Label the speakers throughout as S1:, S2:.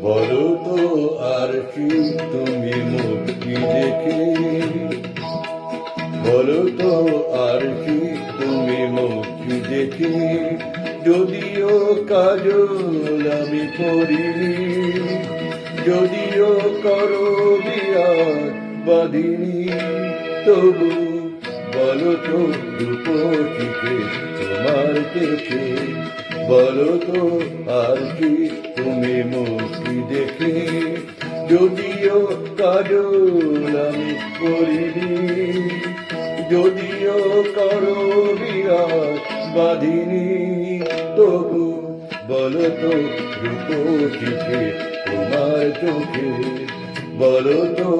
S1: বলো তো আর কি তুমি মুক্তি দেখে, বলো তো আর কি তুমি মুক্তি দেখে, যদিও কাজল আমি পরিনি, যদিও করো বিরাট বাঁধিনি, তবু বলো তো রূপসীকে তোমার চোখে, বলো তো আর কি তুমি মুক্তি দেখে, যদিও কাজল আমি করিনি, যদিও করো বিরাট বাঁধিনি, তবু বলো তো রূপসীকে তোমার চোখে, বলো তো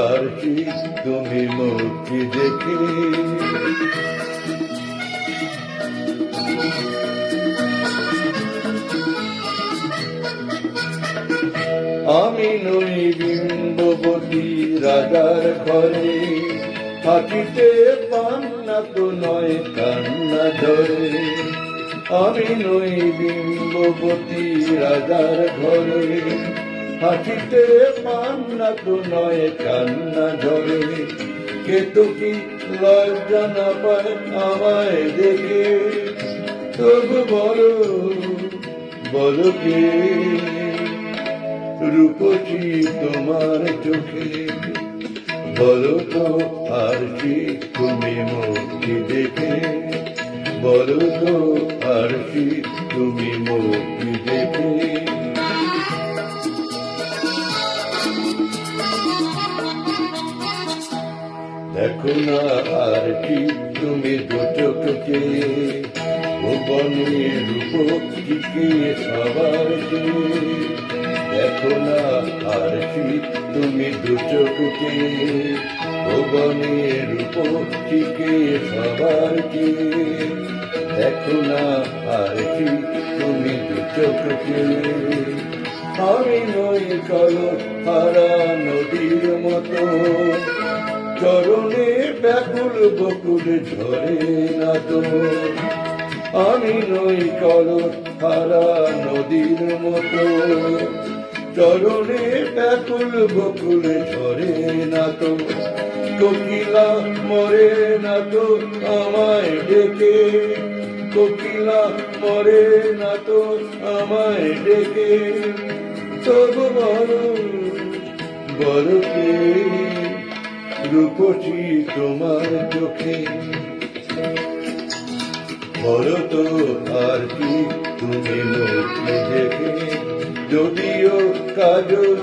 S1: আর কি তুমি মুক্তি দেখে। আমি নই বিম্ববতী রাজার ঘরে, হাঁচিতে পান্না তো নয় কান্না ধরে, আমি নই বিম্ববতী রাজার ঘরে, হাঁচিতে পান্না তো নয় কান্না ঝরে, কে তো কি লজ্জা না পায় আমায় দেখে, তবু বলো বলো কে রূপসী তোমার চোখে, বলো তো আর কি তুমি মুক্তি দেখে, বলো তো আর কি তুমি মুক্তি দেখে। দেখো না আর কি তুমি দু চোখকে, ভুবনের রূপসীকে সবার চেয়ে, দেখো না আর কি তুমি দু চোখকে, ভুবনের রূপসীকে সবার চেয়ে, দেখো না আর কি তুমি দু চোখকে। আমি নই কালো হারা নদীর মতো, চরণে ব্যাকুল বকুল ঝরে না তো, আমি নই কালো হারা নদীর মতো, চরণে ব্যাকুল বকুল ঝরে না তো, কোকিলা মরে না তো আমায় ডেকে, কোকিলা মরে না তো আমায় ডেকে, তবু বলো বলো কে রূপসী তোমার চোখে, বলো তো আর কি তুমি মুক্তি দেখে, যদিও কাজল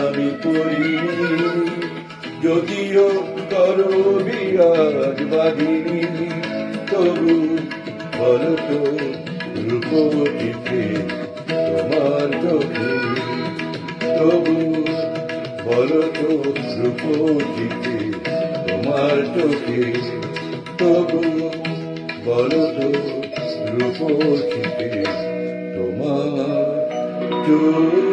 S1: আমি পরিনি, যদিও করো বিরাট বাঁধিনি, তবু বলো তো রূপসীকে তোমার চোখে, তবু বলো তো রূপসীকে তোমার চোখে, তবু বলো তো রূপসীকে তোমার চোখে।